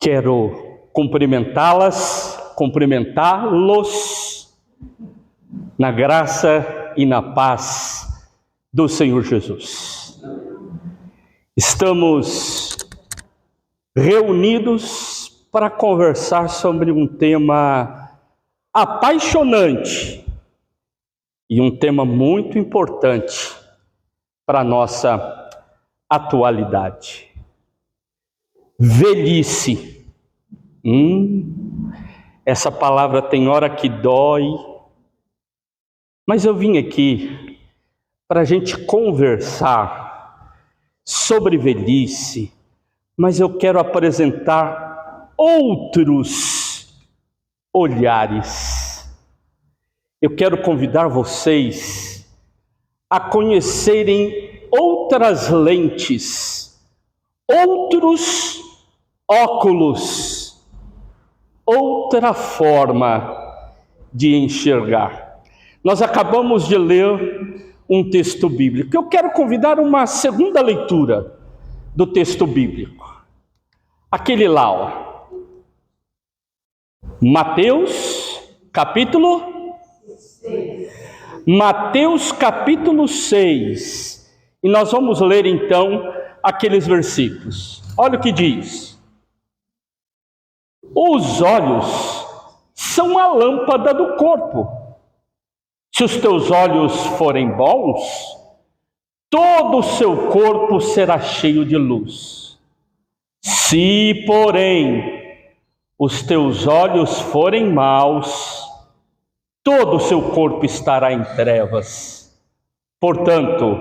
Quero cumprimentá-los na graça e na paz do Senhor Jesus. Estamos reunidos para conversar sobre um tema apaixonante e um tema muito importante para a nossa atualidade. Velhice. Essa palavra tem hora que dói, mas eu vim aqui para a gente conversar sobre velhice, mas eu quero apresentar outros olhares. Eu quero convidar vocês a conhecerem outras lentes, outros óculos, outra forma de enxergar. Nós acabamos de ler um texto bíblico. Eu quero convidar uma segunda leitura do texto bíblico. Aquele lá, ó. Mateus capítulo 6. E nós vamos ler então aqueles versículos. Olha o que diz. Os olhos são a lâmpada do corpo. Se os teus olhos forem bons, todo o seu corpo será cheio de luz. Se, porém, os teus olhos forem maus, todo o seu corpo estará em trevas. Portanto,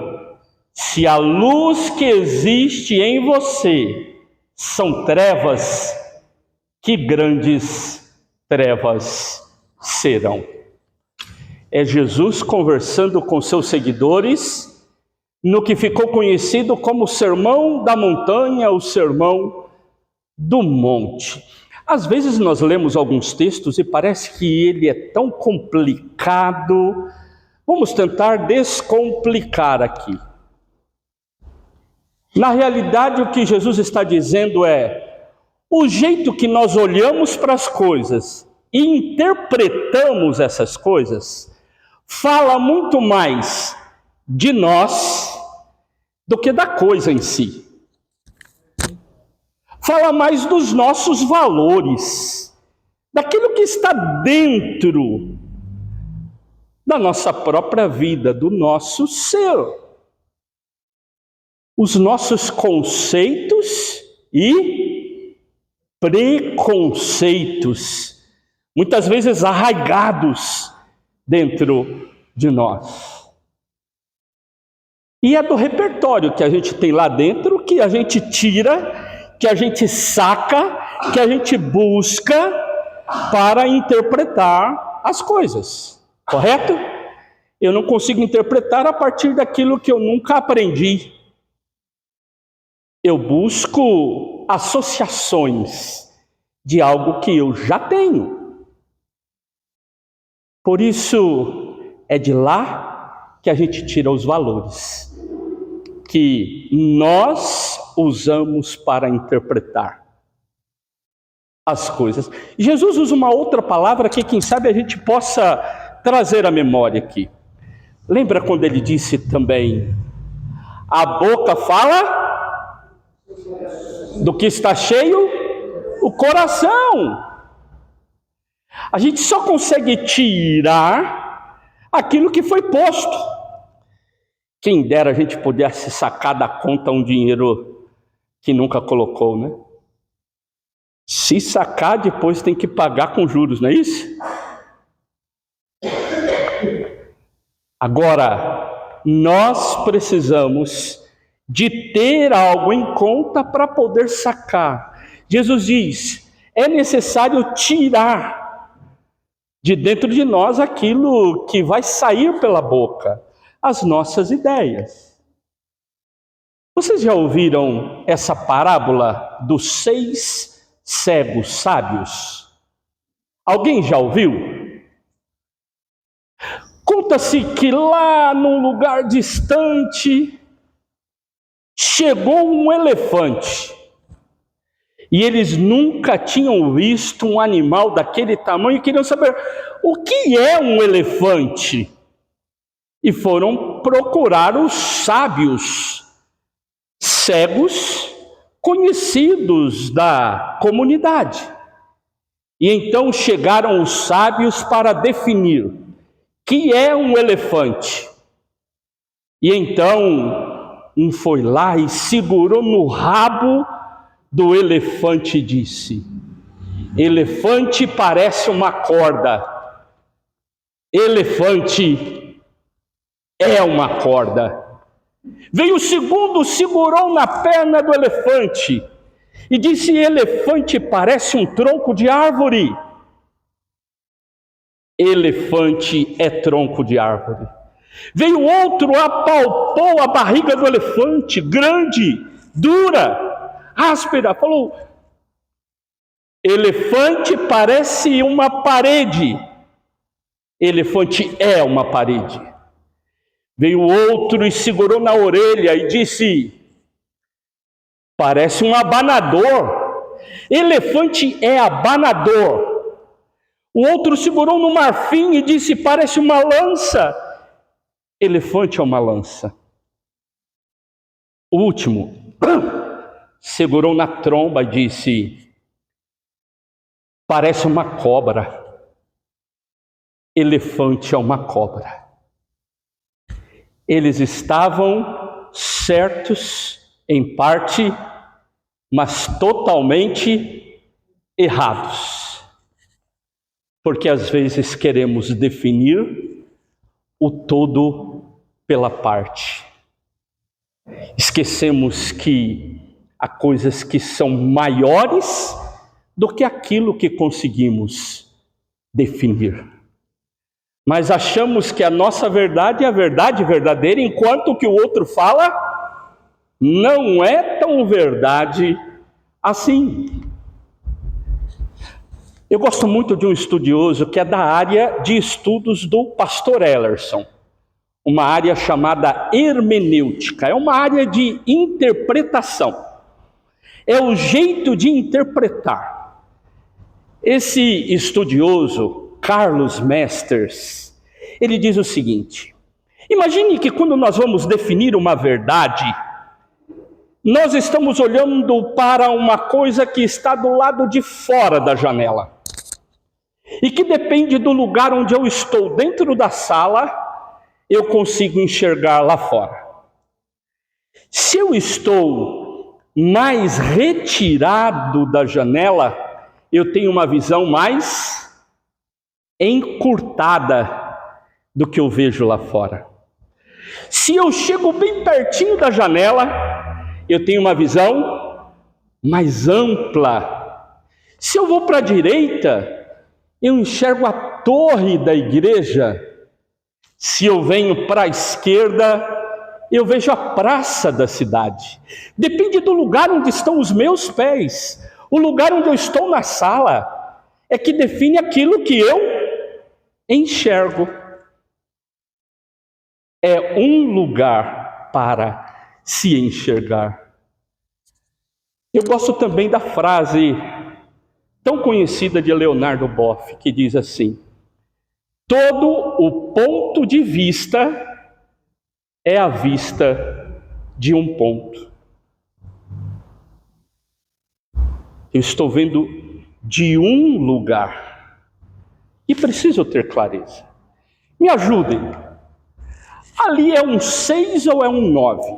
se a luz que existe em você são trevas, que grandes trevas serão. É Jesus conversando com seus seguidores no que ficou conhecido como o Sermão da Montanha, o Sermão do Monte. Às vezes nós lemos alguns textos e parece que ele é tão complicado. Vamos tentar descomplicar aqui. Na realidade, o que Jesus está dizendo é: o jeito que nós olhamos para as coisas e interpretamos essas coisas fala muito mais de nós do que da coisa em si. Fala mais dos nossos valores, daquilo que está dentro da nossa própria vida, do nosso ser. Os nossos conceitos e preconceitos, muitas vezes arraigados dentro de nós. E é do repertório que a gente tem lá dentro, que a gente tira, que a gente saca, que a gente busca para interpretar as coisas, correto? Eu não consigo interpretar a partir daquilo que eu nunca aprendi. Eu busco associações de algo que eu já tenho. Por isso, é de lá que a gente tira os valores que nós usamos para interpretar as coisas. Jesus usa uma outra palavra que, quem sabe, a gente possa trazer à memória aqui. Lembra quando ele disse também: a boca fala do que está cheio o coração. A gente só consegue tirar aquilo que foi posto. Quem dera a gente pudesse sacar da conta um dinheiro que nunca colocou, né? Se sacar, depois tem que pagar com juros, não é isso? Agora, nós precisamos de ter algo em conta para poder sacar. Jesus diz: é necessário tirar de dentro de nós aquilo que vai sair pela boca, as nossas ideias. Vocês já ouviram essa parábola dos 6 cegos sábios? Alguém já ouviu? Conta-se que lá num lugar distante chegou um elefante E eles nunca tinham visto um animal daquele tamanho e queriam saber o que é um elefante. E foram procurar os sábios, cegos, conhecidos da comunidade. E então chegaram os sábios para definir o que é um elefante. E então um foi lá e segurou no rabo do elefante e disse: elefante parece uma corda. Elefante é uma corda. Veio o segundo, segurou na perna do elefante e disse: elefante parece um tronco de árvore. Elefante é tronco de árvore. Veio outro, apalpou a barriga do elefante, grande, dura, áspera, falou: elefante parece uma parede. Elefante é uma parede. Veio outro e segurou na orelha e disse: parece um abanador. Elefante é abanador. O outro segurou no marfim e disse: parece uma lança. Elefante é uma lança. O último segurou na tromba e disse: parece uma cobra. Elefante é uma cobra. Eles estavam certos em parte, mas totalmente errados. Porque às vezes queremos definir o todo pela parte. Esquecemos que há coisas que são maiores do que aquilo que conseguimos definir. Mas achamos que a nossa verdade é a verdade verdadeira, enquanto o que o outro fala não é tão verdade assim. Eu gosto muito de um estudioso que é da área de estudos do pastor Ellerson, uma área chamada hermenêutica, é uma área de interpretação, é o jeito de interpretar. Esse estudioso, Carlos Mesters, ele diz o seguinte: imagine que quando nós vamos definir uma verdade, nós estamos olhando para uma coisa que está do lado de fora da janela e que depende do lugar onde eu estou dentro da sala, eu consigo enxergar lá fora. Se eu estou mais retirado da janela, eu tenho uma visão mais encurtada do que eu vejo lá fora. Se eu chego bem pertinho da janela, eu tenho uma visão mais ampla. Se eu vou para a direita, eu enxergo a torre da igreja. Se eu venho para a esquerda, eu vejo a praça da cidade. Depende do lugar onde estão os meus pés. O lugar onde eu estou na sala é que define aquilo que eu enxergo. É um lugar para se enxergar. Eu gosto também da frase tão conhecida de Leonardo Boff, que diz assim: todo o ponto de vista é a vista de um ponto. Eu estou vendo de um lugar e preciso ter clareza. Me ajudem. Ali é um 6 ou é um 9?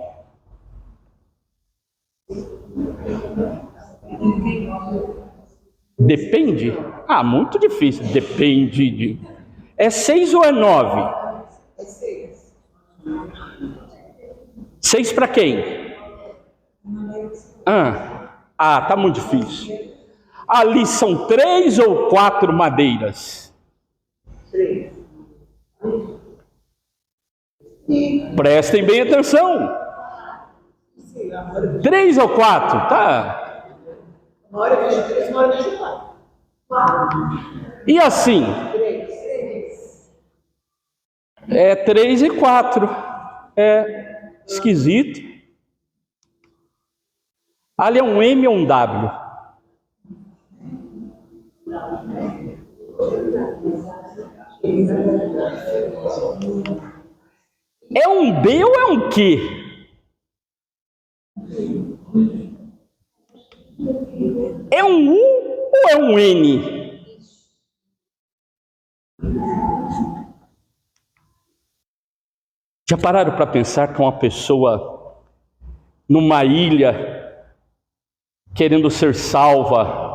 Depende? Muito difícil. Depende de... É 6 ou é 9? 6 para quem? Tá muito difícil. Ali são 3 ou 4 madeiras? 3. Prestem bem atenção. 3 ou 4, tá? Uma hora eu vejo 3, uma hora eu vejo 4. E assim? 3 e 4. É esquisito. Ali é um M ou um W? É um B ou é um Q? É um U ou é um N? Já pararam para pensar que uma pessoa numa ilha querendo ser salva,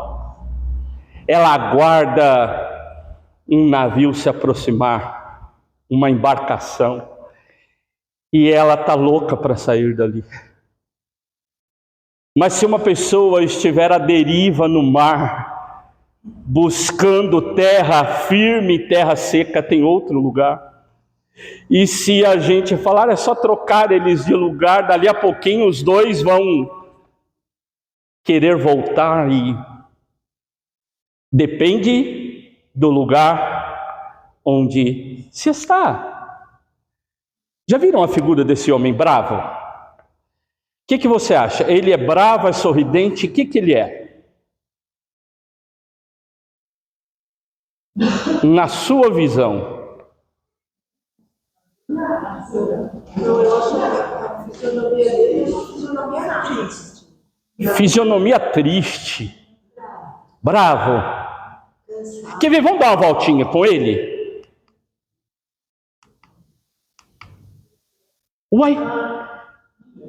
ela aguarda um navio se aproximar, uma embarcação, e ela está louca para sair dali. Mas se uma pessoa estiver à deriva no mar, buscando terra firme, terra seca, tem outro lugar. E se a gente falar, é só trocar eles de lugar, dali a pouquinho os dois vão querer voltar, e depende do lugar onde se está. Já viram a figura desse homem bravo? O que você acha? Ele é bravo, é sorridente? O que ele é? Na sua visão. Fisionomia triste. Bravo. Quer ver? Vamos dar uma voltinha com ele? Uai,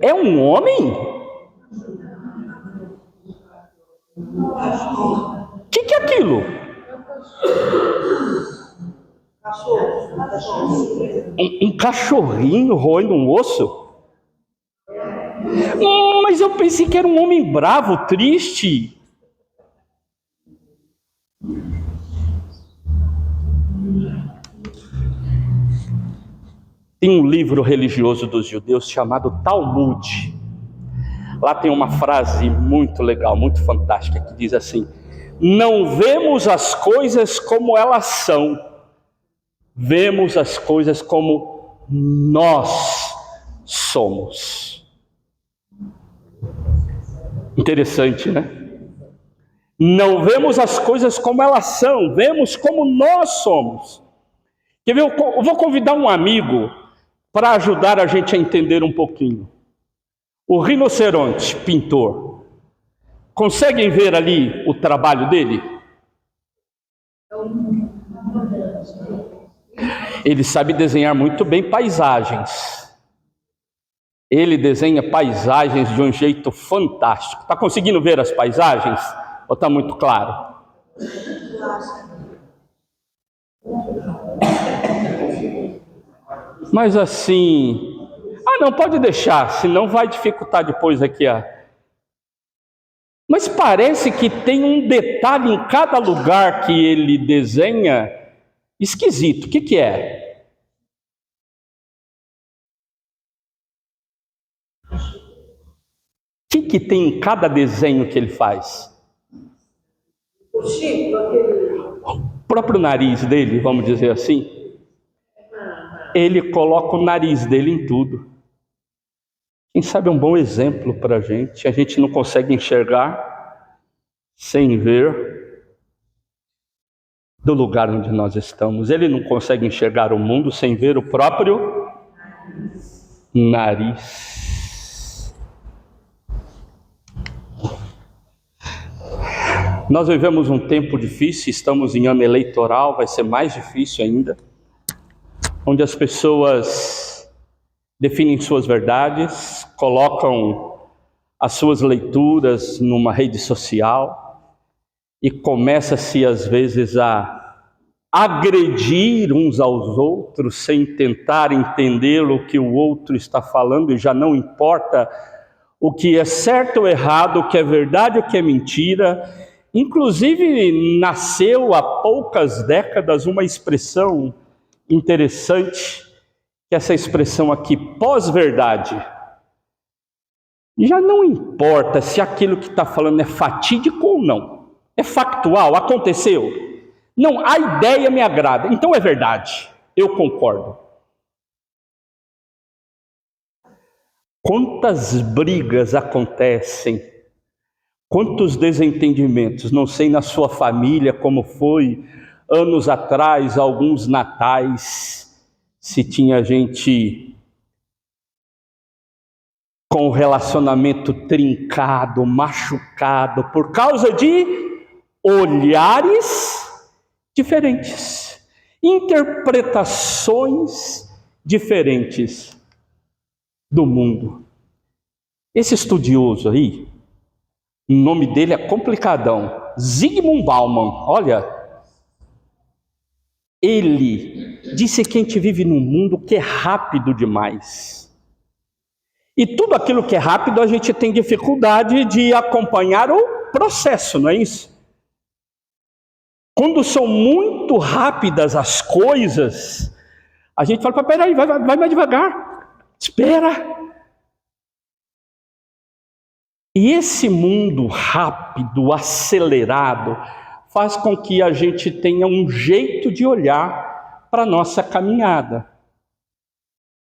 é um homem? O que é aquilo? Um cachorrinho roendo um osso? Mas eu pensei que era um homem bravo, triste. Tem um livro religioso dos judeus chamado Talmud. Lá tem uma frase muito legal, muito fantástica, que diz assim: não vemos as coisas como elas são, vemos as coisas como nós somos. Interessante, né? Não vemos as coisas como elas são, vemos como nós somos. Quer ver? Eu vou convidar um amigo para ajudar a gente a entender um pouquinho. O rinoceronte pintor. Conseguem ver ali o trabalho dele? Ele sabe desenhar muito bem paisagens. Ele desenha paisagens de um jeito fantástico. Está conseguindo ver as paisagens? Ou está muito claro? Mas assim... não, pode deixar, senão vai dificultar depois aqui. Mas parece que tem um detalhe em cada lugar que ele desenha esquisito. O que é? O que tem em cada desenho que ele faz? O próprio nariz dele, vamos dizer assim. Ele coloca o nariz dele em tudo. Quem sabe é um bom exemplo para a gente não consegue enxergar sem ver do lugar onde nós estamos. Ele não consegue enxergar o mundo sem ver o próprio nariz. Nós vivemos um tempo difícil, estamos em ano eleitoral, vai ser mais difícil ainda, onde as pessoas definem suas verdades, colocam as suas leituras numa rede social e começa-se às vezes a agredir uns aos outros sem tentar entender o que o outro está falando, e já não importa o que é certo ou errado, o que é verdade ou o que é mentira. Inclusive nasceu há poucas décadas uma expressão interessante, que essa expressão aqui, pós-verdade. Já não importa se aquilo que está falando é fatídico ou não, é factual, aconteceu. Não, a ideia me agrada, então é verdade, eu concordo. Quantas brigas acontecem Quantos desentendimentos, não sei na sua família como foi, anos atrás, alguns natais, se tinha gente com o relacionamento trincado, machucado, por causa de olhares diferentes, interpretações diferentes do mundo. Esse estudioso aí, o nome dele é complicadão, Zygmunt Bauman, olha, ele disse que a gente vive num mundo que é rápido demais. E tudo aquilo que é rápido a gente tem dificuldade de acompanhar o processo, não é isso? Quando são muito rápidas as coisas, a gente fala, peraí, vai mais devagar, espera. E esse mundo rápido, acelerado, faz com que a gente tenha um jeito de olhar para a nossa caminhada.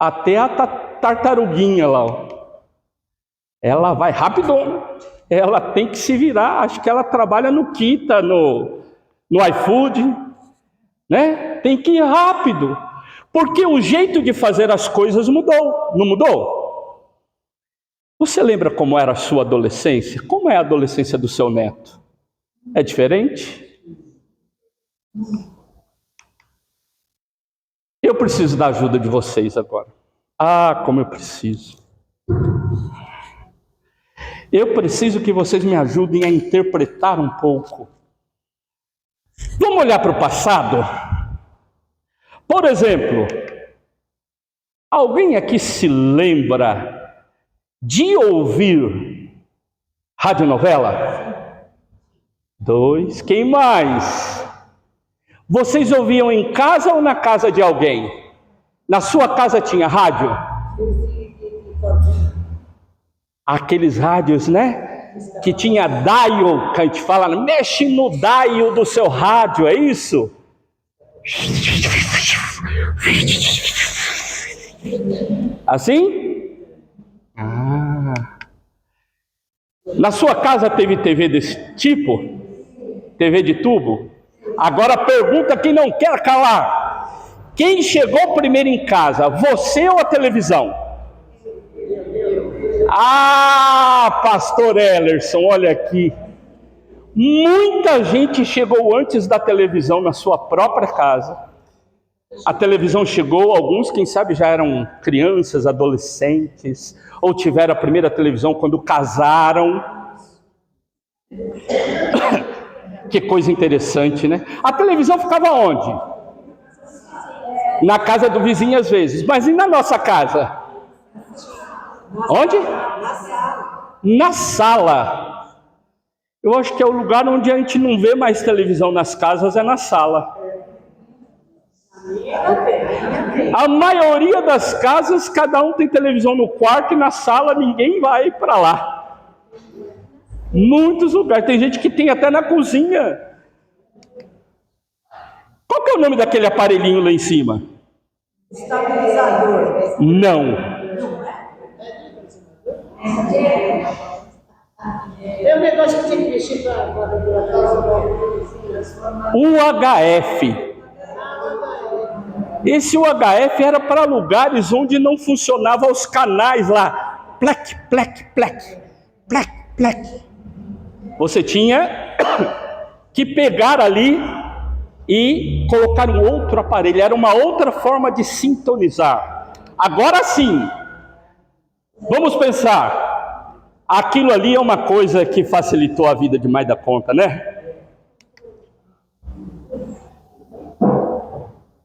Até a tartaruguinha lá, ó. Ela vai rápido, ela tem que se virar, acho que ela trabalha no Kita, no iFood, né? Tem que ir rápido, porque o jeito de fazer as coisas mudou, não mudou? Você lembra como era a sua adolescência? Como é a adolescência do seu neto? É diferente? Eu preciso da ajuda de vocês agora. Ah, como eu preciso. Eu preciso que vocês me ajudem a interpretar um pouco. Vamos olhar para o passado? Por exemplo, alguém aqui se lembra de ouvir radionovela? 2. Quem mais? Vocês ouviam em casa ou na casa de alguém? Na sua casa tinha rádio? Aqueles rádios, né? Que tinha dial, que a gente fala, mexe no dial do seu rádio, é isso? Assim? Na sua casa teve TV desse tipo? TV de tubo? Agora pergunta quem não quer calar. Quem chegou primeiro em casa, você ou a televisão? Ah, pastor Ellerson, olha aqui. Muita gente chegou antes da televisão na sua própria casa. A televisão chegou, alguns, quem sabe, já eram crianças, adolescentes, ou tiveram a primeira televisão quando casaram. Que coisa interessante, né? A televisão ficava onde? Na casa do vizinho às vezes, mas e na nossa casa? Onde? Na sala. Eu acho que é o lugar onde a gente não vê mais televisão nas casas, é na sala. A maioria das casas, cada um tem televisão no quarto e na sala ninguém vai para lá. Muitos lugares, tem gente que tem até na cozinha. Qual que é o nome daquele aparelhinho lá em cima? Estabilizador. Não. É um negócio que tem que mexer para UHF. Esse UHF era para lugares onde não funcionavam os canais lá. Plec, plec, plec, plec, plec. Você tinha que pegar ali e colocar um outro aparelho. Era uma outra forma de sintonizar. Agora sim, vamos pensar. Aquilo ali é uma coisa que facilitou a vida demais da conta, né?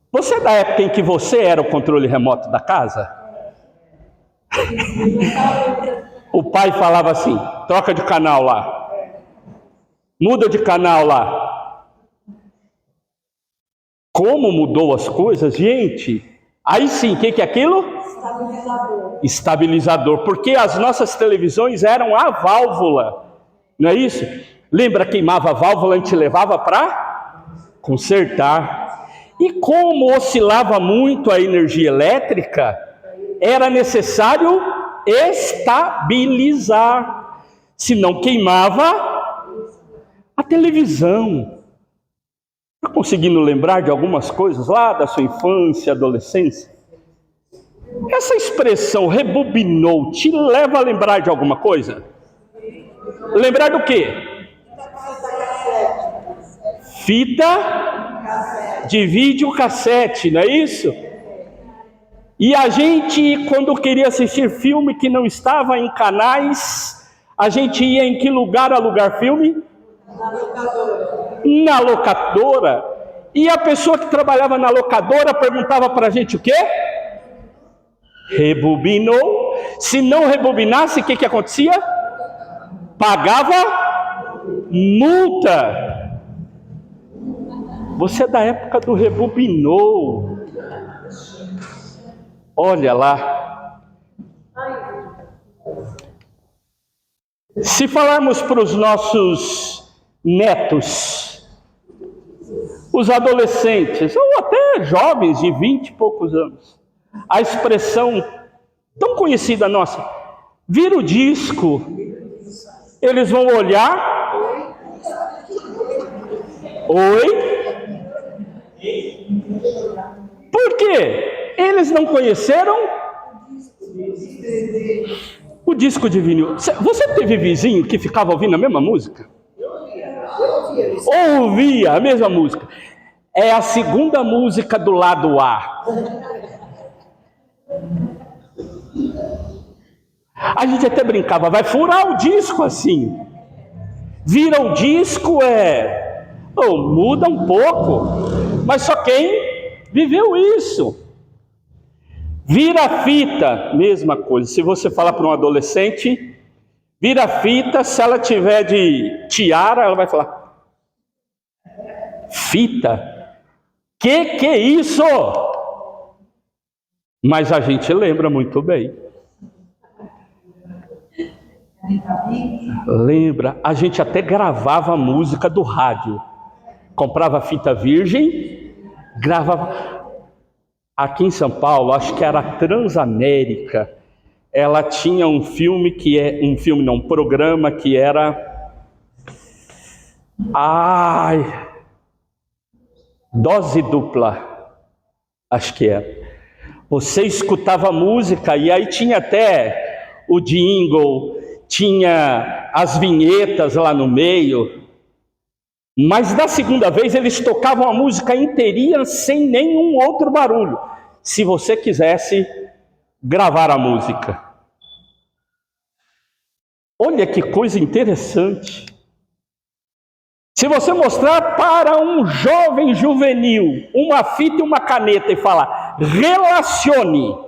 Você é da época em que você era o controle remoto da casa? O pai falava assim, troca de canal lá. Muda de canal lá. Como mudou as coisas, gente? Aí sim, o que é aquilo? Estabilizador. Estabilizador, porque as nossas televisões eram a válvula, não é isso? Lembra, queimava a válvula, a gente levava para consertar. E como oscilava muito a energia elétrica, era necessário estabilizar. senão queimava a televisão. Está conseguindo lembrar de algumas coisas lá da sua infância, adolescência? Essa expressão rebobinou te leva a lembrar de alguma coisa? Lembrar do quê? Fita de videocassete, não é isso? E a gente, quando queria assistir filme que não estava em canais, a gente ia em que lugar alugar filme? Na locadora. E a pessoa que trabalhava na locadora perguntava para a gente o quê? Rebobinou. Se não rebobinasse, o que acontecia? Pagava multa. Você é da época do rebobinou. Olha lá. Se falarmos para os nossos netos, os adolescentes, ou até jovens de 20 e poucos anos, a expressão tão conhecida nossa, vira o disco, eles vão olhar, oi? Por quê? Eles não conheceram o disco de vinil. Você teve vizinho que ficava ouvindo a mesma música? Ouvia a mesma música. É a segunda música do lado A. A gente até brincava, vai furar o disco assim. Vira o disco, muda um pouco. Mas só quem viveu isso. Vira a fita, mesma coisa. Se você falar para um adolescente, vira a fita, se ela tiver de tiara, ela vai falar: fita? Que é isso? Mas a gente lembra muito bem. Lembra? A gente até gravava a música do rádio. Comprava fita virgem, gravava. Aqui em São Paulo, acho que era a Transamérica, ela tinha um programa que era dose dupla, acho que era. Você escutava música e aí tinha até o jingle, tinha as vinhetas lá no meio, mas da segunda vez eles tocavam a música inteirinha sem nenhum outro barulho, se você quisesse gravar a música. Olha que coisa interessante. Se você mostrar para um jovem juvenil uma fita e uma caneta e falar, relacione.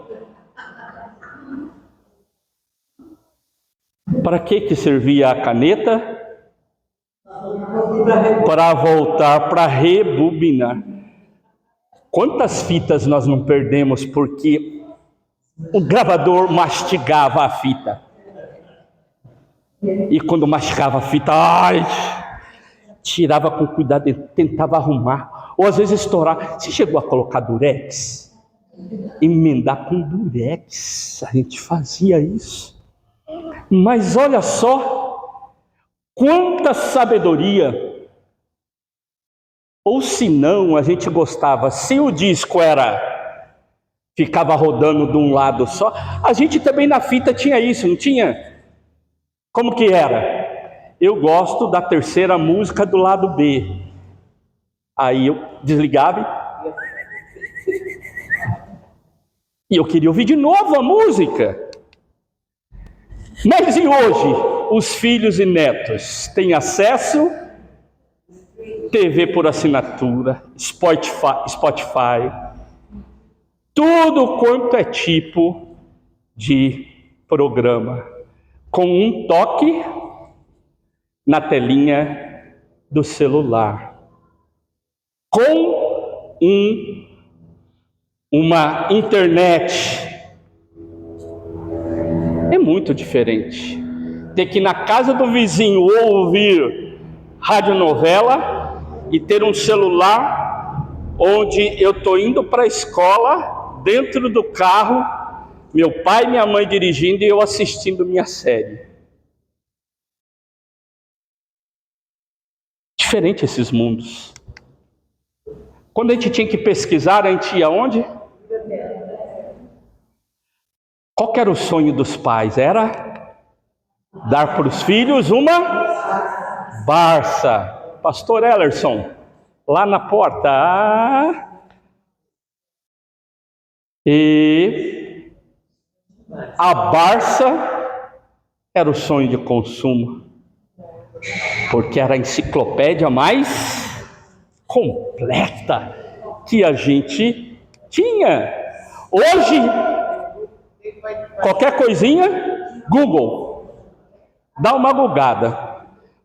Para que servia a caneta? Para voltar, para rebobinar. Quantas fitas nós não perdemos porque o gravador mastigava a fita? E quando mastigava a fita, tirava com cuidado, tentava arrumar. Ou às vezes estourar. Você chegou a colocar durex? Emendar com durex. A gente fazia isso. Mas olha só, quanta sabedoria. Ou se não, a gente gostava, se o disco ficava rodando de um lado só, a gente também na fita tinha isso, não tinha? Como que era? Eu gosto da terceira música do lado B. Aí eu desligava e eu queria ouvir de novo a música. Mas e hoje, os filhos e netos têm acesso TV por assinatura, Spotify, tudo quanto é tipo de programa, com um toque na telinha do celular, com uma internet. É muito diferente ter que ir na casa do vizinho ouvir radionovela e ter um celular onde eu estou indo para a escola, dentro do carro, meu pai e minha mãe dirigindo e eu assistindo minha série. Diferente esses mundos. Quando a gente tinha que pesquisar, a gente ia onde? Qual que era o sonho dos pais? Era dar para os filhos uma Barça. Pastor Ellerson, lá na porta. E a Barça era o sonho de consumo, porque era a enciclopédia mais completa que a gente tinha. Hoje, qualquer coisinha, Google, dá uma googada.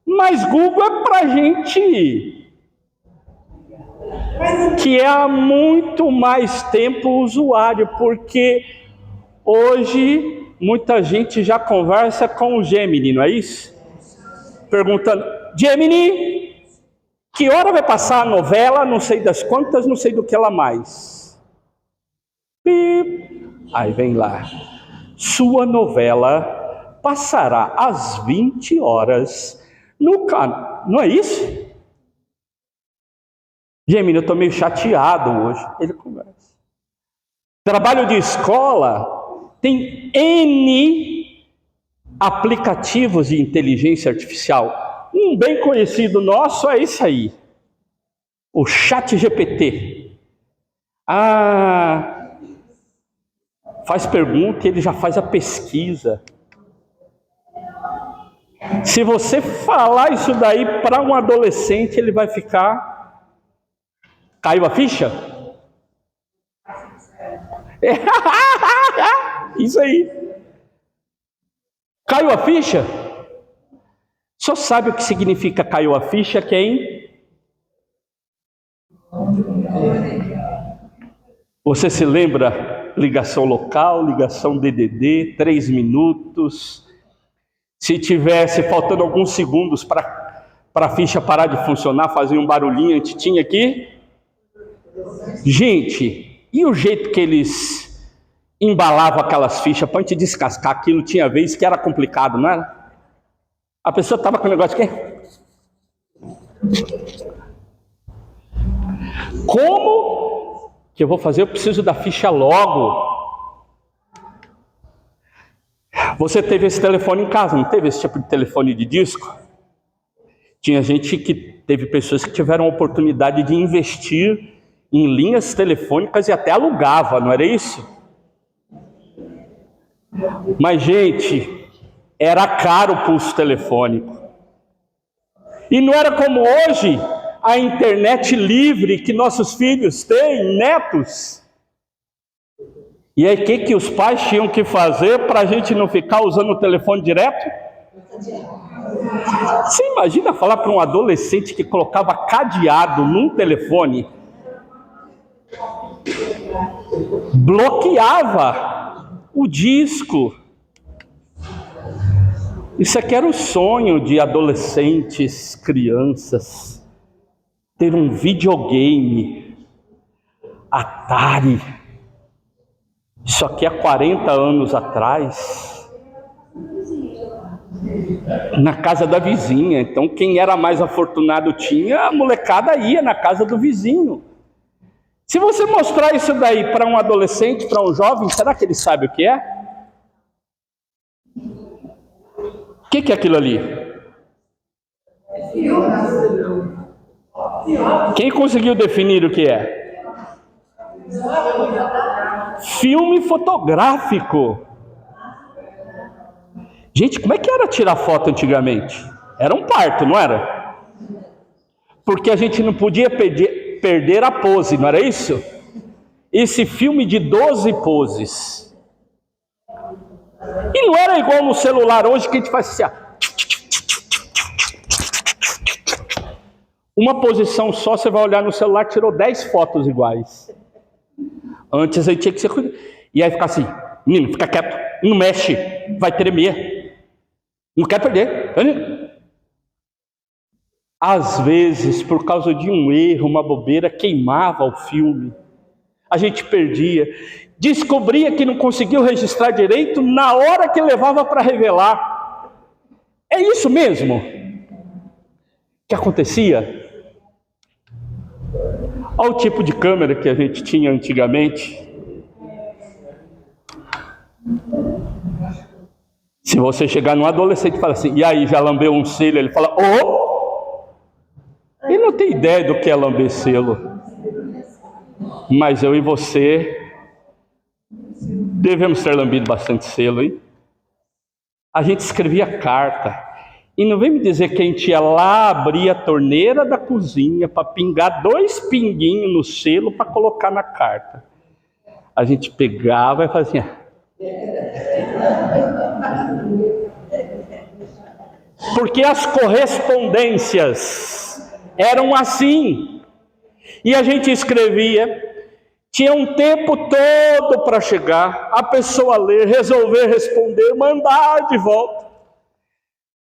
Mas Google é pra gente que é há muito mais tempo usuário, porque hoje muita gente já conversa com o Gemini, não é isso? Perguntando, Gemini, que hora vai passar a novela, não sei das quantas, não sei do que ela mais. Pip. Aí vem lá, sua novela passará às 20 horas no canal, não é isso? Gemini, eu estou meio chateado hoje. Ele conversa. Trabalho de escola tem N aplicativos de inteligência artificial. Um bem conhecido nosso é esse aí, o ChatGPT. Faz pergunta e ele já faz a pesquisa. Se você falar isso daí para um adolescente, ele vai ficar... Caiu a ficha? Isso aí. Caiu a ficha? Só sabe o que significa caiu a ficha quem? Você se lembra? Ligação local, ligação DDD, 3 minutos. Se tivesse faltando alguns segundos para a ficha parar de funcionar, fazia um barulhinho, a gente tinha aqui. Gente, e o jeito que eles embalavam aquelas fichas para a gente descascar aquilo, tinha vez que era complicado, não era? A pessoa estava com o negócio aqui. Como que eu vou fazer? Eu preciso da ficha logo. Você teve esse telefone em casa, não teve esse tipo de telefone de disco? Tinha gente que teve pessoas que tiveram a oportunidade de investir em linhas telefônicas e até alugava, não era isso? Mas, gente, era caro o pulso telefônico. E não era como hoje, a internet livre que nossos filhos têm, netos. E aí, o que os pais tinham que fazer para a gente não ficar usando o telefone direto? Você imagina falar para um adolescente que colocava cadeado num telefone? Bloqueava o disco. Isso aqui era o sonho de adolescentes, crianças, ter um videogame Atari. Isso aqui há 40 anos atrás, na casa da vizinha. Então quem era mais afortunado tinha, a molecada ia na casa do vizinho. Se você mostrar isso daí para um adolescente, para um jovem, será que ele sabe o que é? O que é aquilo ali? Quem conseguiu definir o que é? Filme fotográfico. Gente, como é que era tirar foto antigamente? Era um parto, não era? Porque a gente não podia perder a pose, não era isso? Esse filme de 12 poses. E não era igual no celular hoje que a gente faz assim, uma posição só, você vai olhar no celular, tirou 10 fotos iguais. Antes aí tinha que ser cuidado. E aí ficar assim, menino, fica quieto, não mexe, vai tremer. Não quer perder. Às vezes, por causa de um erro, uma bobeira, queimava o filme. A gente perdia. Descobria que não conseguiu registrar direito na hora que levava para revelar. É isso mesmo? que acontecia? Olha o tipo de câmera que a gente tinha antigamente. Se você chegar num adolescente e falar assim, e aí, já lambeu um selo? Ele fala, ele não tem ideia do que é lamber selo. Mas eu e você devemos ter lambido bastante selo, hein? A gente escrevia carta. E não vem me dizer que a gente ia lá abrir a torneira da cozinha para pingar 2 pinguinhos no selo para colocar na carta. A gente pegava e fazia assim. Porque as correspondências eram assim. E a gente escrevia, tinha um tempo todo para chegar, a pessoa ler, resolver responder, mandar de volta.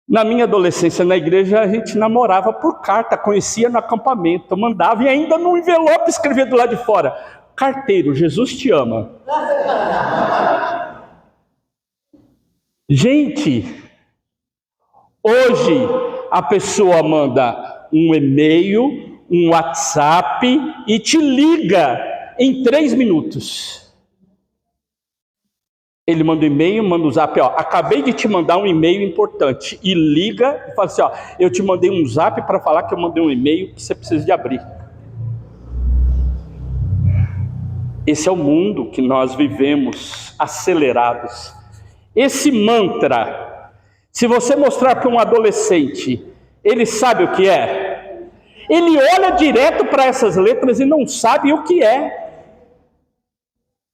Na minha adolescência na igreja a gente namorava por carta, conhecia no acampamento, mandava e ainda no envelope escrevia do lado de fora, carteiro, Jesus te ama. Gente, hoje a pessoa manda um e-mail, um WhatsApp e te liga em 3 minutos. Ele manda um e-mail, manda um zap, acabei de te mandar um e-mail importante. E liga e fala assim, eu te mandei um zap para falar que eu mandei um e-mail que você precisa de abrir. Esse é o mundo que nós vivemos, acelerados. Esse mantra, se você mostrar para um adolescente, ele sabe o que é? Ele olha direto para essas letras e não sabe o que é.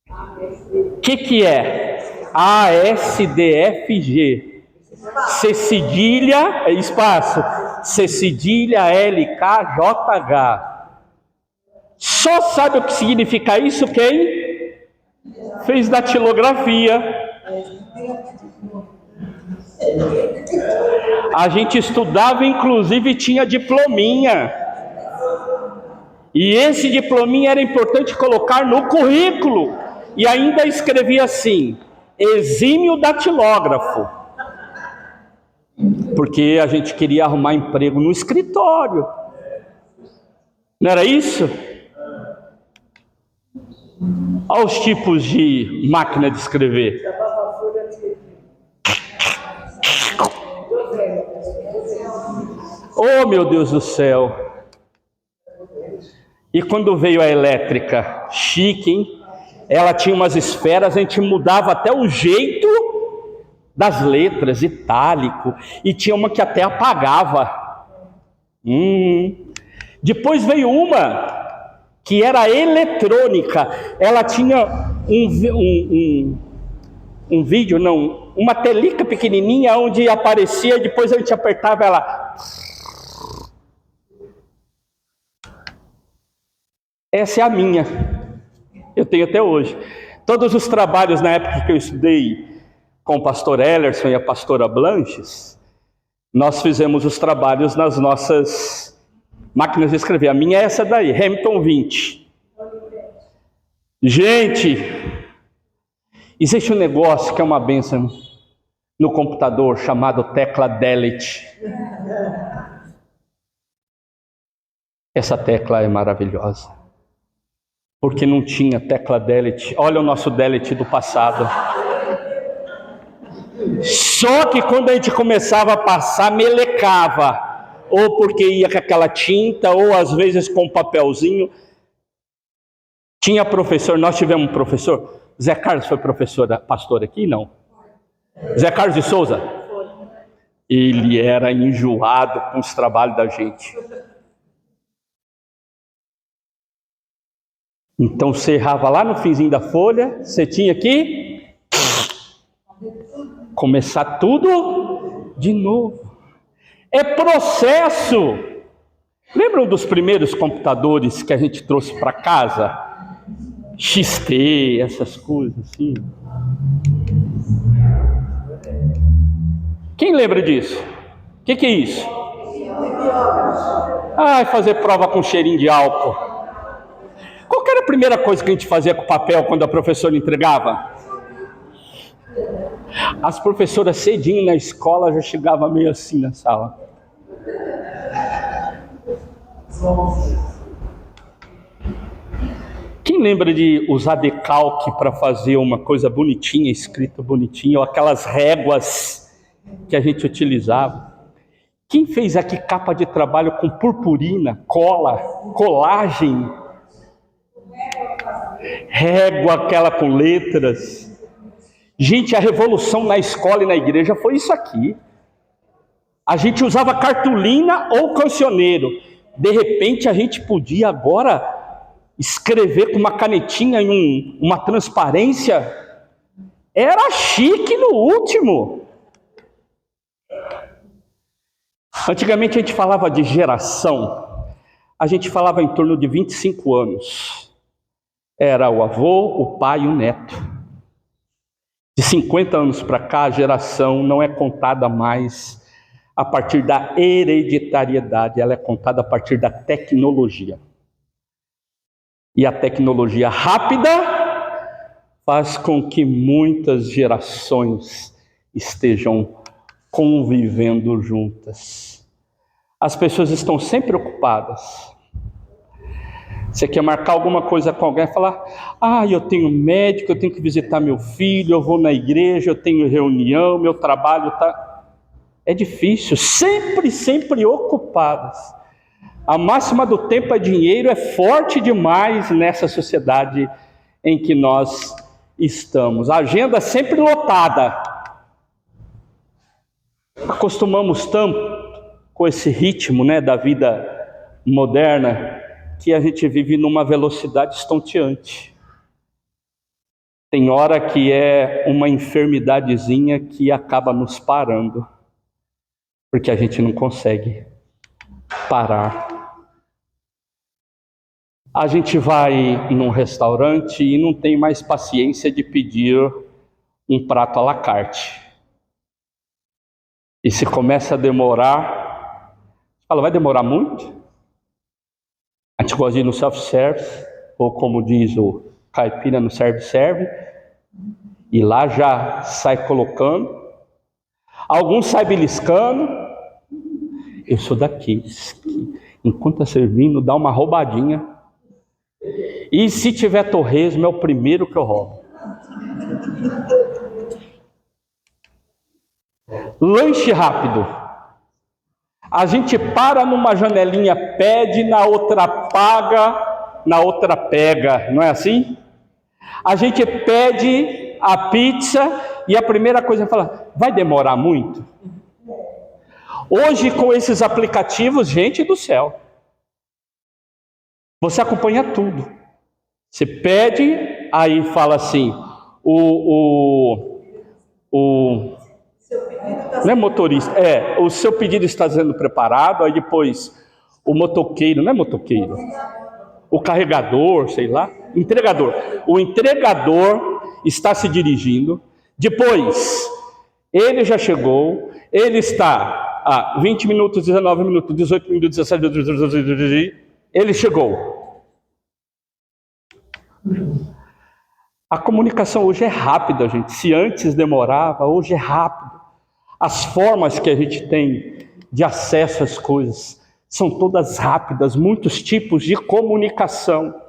O que é? A, S, D, F, G. C cedilha, espaço. C cedilha, L, K, J, H. Só sabe o que significa isso quem fez datilografia. A gente estudava, inclusive tinha diplominha. E esse diplominha era importante colocar no currículo. E ainda escrevia assim, exímio datilógrafo. Porque a gente queria arrumar emprego no escritório. Não era isso? Olha os tipos de máquina de escrever. Oh, meu Deus do céu. E quando veio a elétrica, chique, hein? Ela tinha umas esferas, a gente mudava até o jeito das letras, itálico, e tinha uma que até apagava. Depois veio uma que era eletrônica, ela tinha um vídeo, não, uma telica pequenininha onde aparecia, depois a gente apertava ela. Essa é a minha. Eu tenho até hoje. Todos os trabalhos na época que eu estudei com o pastor Ellerson e a pastora Blanches, nós fizemos os trabalhos nas nossas máquinas de escrever. A minha é essa daí, Hamilton 20. Gente, existe um negócio que é uma bênção no computador chamado tecla delete. Essa tecla é maravilhosa. Porque não tinha tecla delete. Olha o nosso delete do passado. Só que quando a gente começava a passar, melecava. Ou porque ia com aquela tinta, ou às vezes com um papelzinho. Tinha professor, nós tivemos um professor. Zé Carlos foi pastor aqui? Não. Zé Carlos de Souza? Ele era enjoado com os trabalhos da gente. Então você errava lá no finzinho da folha, você tinha que começar tudo de novo. É processo. Lembram dos primeiros computadores que a gente trouxe para casa? XT, essas coisas assim. Quem lembra disso? O que é isso? Fazer prova com cheirinho de álcool. Qual que era a primeira coisa que a gente fazia com o papel quando a professora entregava? As professoras cedinho na escola já chegavam meio assim na sala. Quem lembra de usar decalque para fazer uma coisa bonitinha, escrita bonitinha, ou aquelas réguas que a gente utilizava? Quem fez aqui capa de trabalho com purpurina, cola, colagem, régua aquela com letras? Gente, a revolução na escola e na igreja foi isso aqui. A gente usava cartolina ou cancioneiro. De repente a gente podia agora escrever com uma canetinha em uma transparência. Era chique no último. Antigamente a gente falava de geração, a gente falava em torno de 25 anos. Era o avô, o pai e o neto. De 50 anos para cá, a geração não é contada mais a partir da hereditariedade, ela é contada a partir da tecnologia. E a tecnologia rápida faz com que muitas gerações estejam convivendo juntas. As pessoas estão sempre ocupadas. Você quer marcar alguma coisa com alguém e falar: eu tenho médico, eu tenho que visitar meu filho, eu vou na igreja, eu tenho reunião, meu trabalho está... É difícil, sempre ocupadas. A máxima do tempo é dinheiro, é forte demais nessa sociedade em que nós estamos. A agenda sempre lotada. Acostumamos tanto com esse ritmo, da vida moderna, que a gente vive numa velocidade estonteante. Tem hora que é uma enfermidadezinha que acaba nos parando, porque a gente não consegue parar. A gente vai num restaurante e não tem mais paciência de pedir um prato à la carte. E se começa a demorar, fala: vai demorar muito? A gente gosta de ir no self-service, ou como diz o caipira, no serve-serve, e lá já sai colocando. Alguns saem beliscando. Eu sou daqueles que, enquanto está servindo, dá uma roubadinha. E se tiver torresmo, é o primeiro que eu roubo. Lanche rápido. A gente para numa janelinha, pede, na outra paga, na outra pega, não é assim? A gente pede a pizza e a primeira coisa é falar: vai demorar muito? Hoje, com esses aplicativos, gente do céu, você acompanha tudo. Você pede, aí fala assim, não é motorista, o seu pedido está sendo preparado, aí depois o motoqueiro, não é motoqueiro, o carregador, sei lá, entregador. O entregador está se dirigindo, depois ele já chegou, ele está a 20 minutos, 19 minutos, 18 minutos, 17 minutos, ele chegou. A comunicação hoje é rápida, gente. Se antes demorava, hoje é rápido. As formas que a gente tem de acesso às coisas são todas rápidas, muitos tipos de comunicação.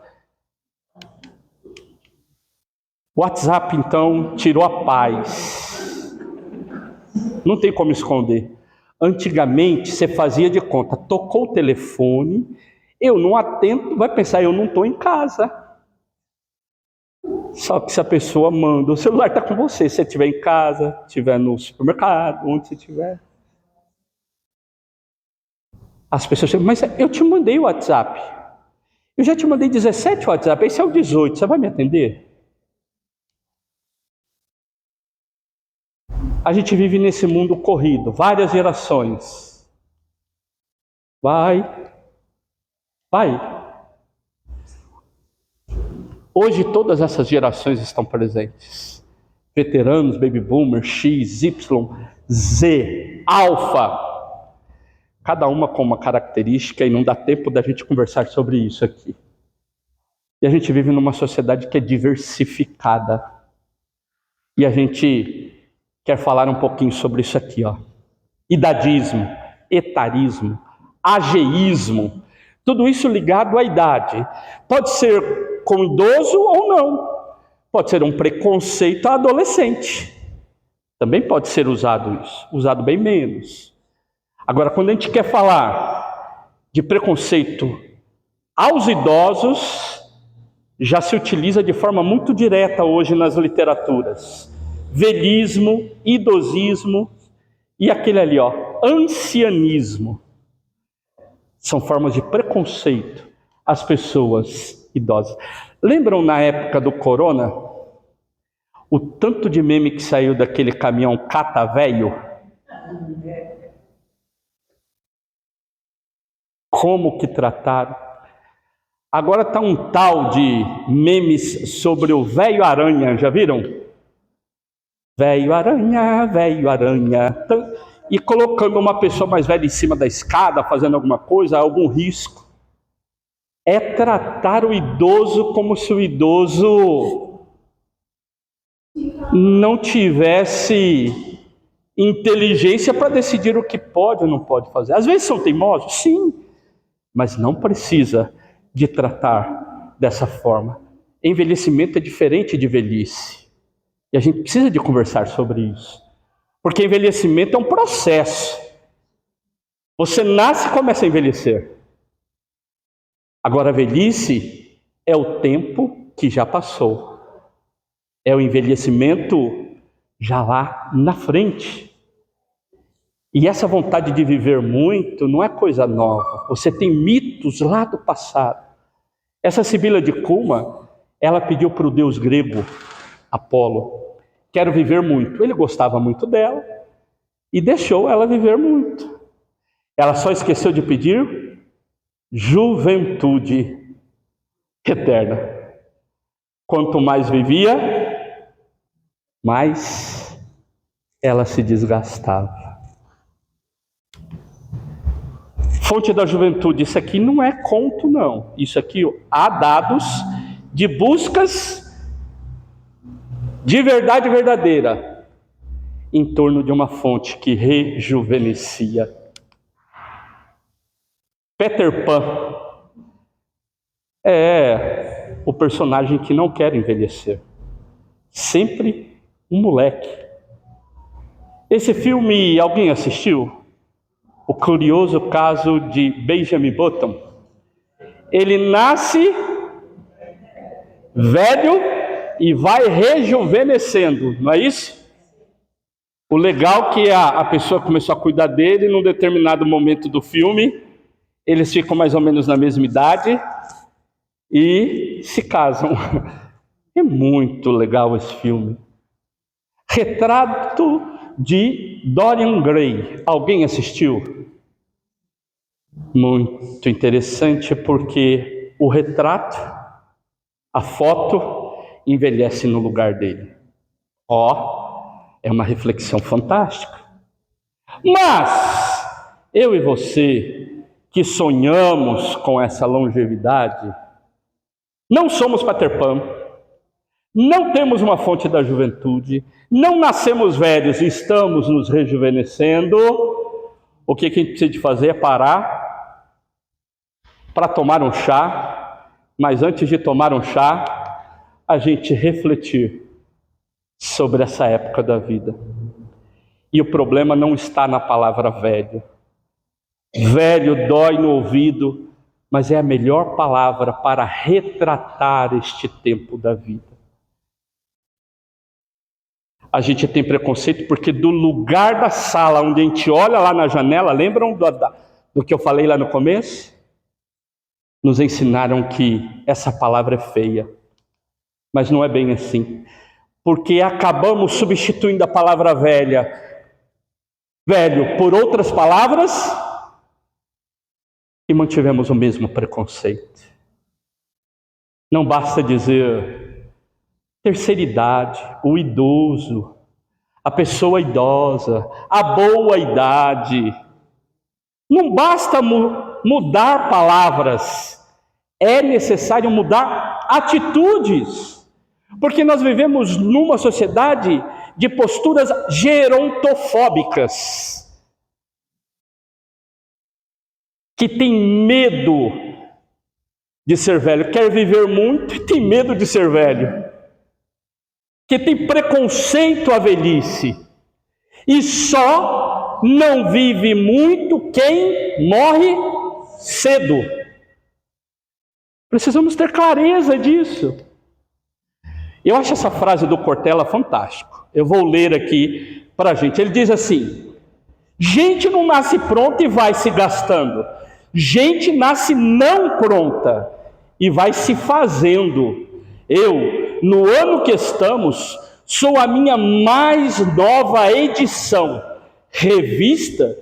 O WhatsApp, então, tirou a paz. Não tem como esconder. Antigamente, você fazia de conta, tocou o telefone, eu não atendo, vai pensar: eu não estou em casa. Só que se a pessoa manda, o celular está com você, se você estiver em casa, estiver no supermercado, onde você estiver. As pessoas dizem: mas eu te mandei o WhatsApp. Eu já te mandei 17 WhatsApp, esse é o 18, você vai me atender? A gente vive nesse mundo corrido, várias gerações. Vai. Hoje todas essas gerações estão presentes. Veteranos, baby boomers, X, Y, Z, alfa. Cada uma com uma característica e não dá tempo da gente conversar sobre isso aqui. E a gente vive numa sociedade que é diversificada. E a gente quer falar um pouquinho sobre isso aqui, Idadismo, etarismo, ageísmo. Tudo isso ligado à idade. Pode ser com idoso ou não. Pode ser um preconceito adolescente. Também pode ser usado isso, usado bem menos. Agora, quando a gente quer falar de preconceito aos idosos, já se utiliza de forma muito direta hoje nas literaturas. Velhismo, idosismo e aquele ali, ancianismo. São formas de preconceito às pessoas idosas. Lembram na época do corona, o tanto de meme que saiu daquele caminhão cata-véio? Como que trataram? Agora está um tal de memes sobre o velho aranha, já viram? Velho aranha, e colocando uma pessoa mais velha em cima da escada, fazendo alguma coisa, algum risco. É tratar o idoso como se o idoso não tivesse inteligência para decidir o que pode ou não pode fazer. Às vezes são teimosos, sim, mas não precisa de tratar dessa forma. Envelhecimento é diferente de velhice. E a gente precisa de conversar sobre isso. Porque envelhecimento é um processo. Você nasce e começa a envelhecer. Agora a velhice é o tempo que já passou. É o envelhecimento já lá na frente. E essa vontade de viver muito não é coisa nova. Você tem mitos lá do passado. Essa Sibila de Cuma, ela pediu para o deus grego Apolo: quero viver muito. Ele gostava muito dela e deixou ela viver muito. Ela só esqueceu de pedir juventude eterna. Quanto mais vivia, mais ela se desgastava. Fonte da juventude, isso aqui não é conto, não. Isso aqui há dados de buscas de verdade verdadeira em torno de uma fonte que rejuvenescia. Peter Pan é o personagem que não quer envelhecer. Sempre um moleque. Esse filme, alguém assistiu? O curioso caso de Benjamin Button. Ele nasce velho e vai rejuvenescendo, não é isso? O legal é que a pessoa começou a cuidar dele e num determinado momento do filme, eles ficam mais ou menos na mesma idade e se casam. É muito legal esse filme. Retrato de Dorian Gray. Alguém assistiu? Muito interessante, porque o retrato, a foto, envelhece no lugar dele. É uma reflexão fantástica. Mas eu e você, que sonhamos com essa longevidade, não somos Peter Pan, não temos uma fonte da juventude, não nascemos velhos e estamos nos rejuvenescendo. O que a gente precisa de fazer é parar para tomar um chá, mas antes de tomar um chá, a gente refletir sobre essa época da vida. E o problema não está na palavra velho. Velho dói no ouvido, mas é a melhor palavra para retratar este tempo da vida. A gente tem preconceito porque do lugar da sala onde a gente olha lá na janela, lembram do que eu falei lá no começo? Nos ensinaram que essa palavra é feia, mas não é bem assim, porque acabamos substituindo a palavra velho por outras palavras e mantivemos o mesmo preconceito. Não basta dizer terceira idade, o idoso, a pessoa idosa, a boa idade. Não basta mudar palavras, é necessário mudar atitudes, porque nós vivemos numa sociedade de posturas gerontofóbicas, que tem medo de ser velho, quer viver muito e tem medo de ser velho, que tem preconceito à velhice, e só não vive muito quem morre cedo. Precisamos ter clareza disso. Eu acho essa frase do Cortella fantástico. Eu vou ler aqui para a gente. Ele diz assim: gente não nasce pronta e vai se gastando. Gente nasce não pronta e vai se fazendo. Eu, no ano que estamos, sou a minha mais nova edição, revista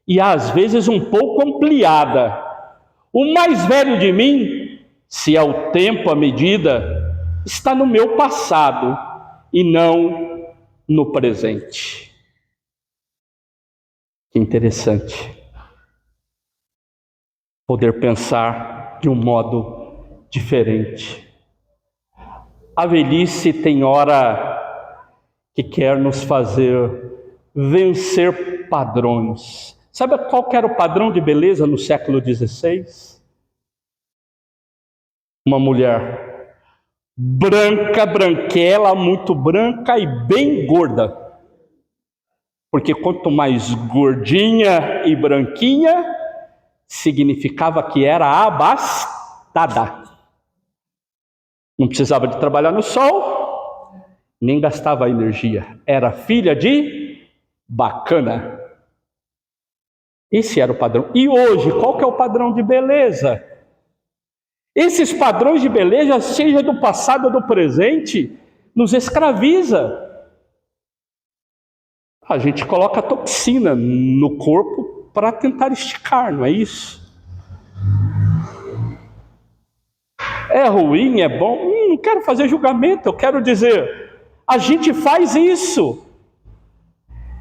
e às vezes um pouco ampliada. O mais velho de mim, se é o tempo a medida, está no meu passado e não no presente. Que interessante poder pensar de um modo diferente. A velhice tem hora que quer nos fazer vencer padrões. Sabe qual que era o padrão de beleza no século XVI? Uma mulher branca, branquela, muito branca e bem gorda. Porque quanto mais gordinha e branquinha, significava que era abastada. Não precisava de trabalhar no sol, nem gastava energia. Era filha de bacana. Esse era o padrão. E hoje, qual que é o padrão de beleza? Esses padrões de beleza, seja do passado ou do presente, nos escraviza. A gente coloca toxina no corpo para tentar esticar, não é isso? É ruim, é bom? Não quero fazer julgamento, eu quero dizer, a gente faz isso.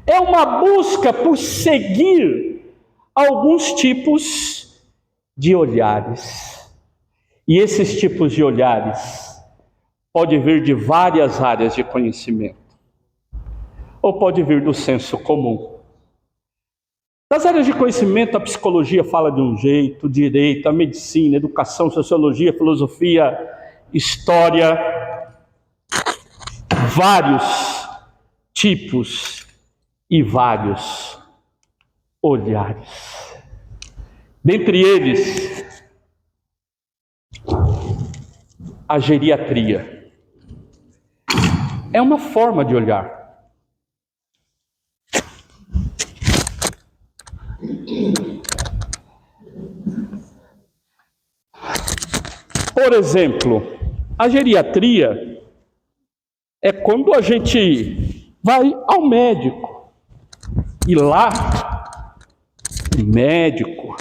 É uma busca por seguir alguns tipos de olhares. E esses tipos de olhares podem vir de várias áreas de conhecimento, ou pode vir do senso comum. Das áreas de conhecimento, a psicologia fala de um jeito, direito, a medicina, educação, sociologia, filosofia, história, vários tipos e vários olhares. Dentre eles, a geriatria é uma forma de olhar. Por exemplo, a geriatria é quando a gente vai ao médico e lá o médico,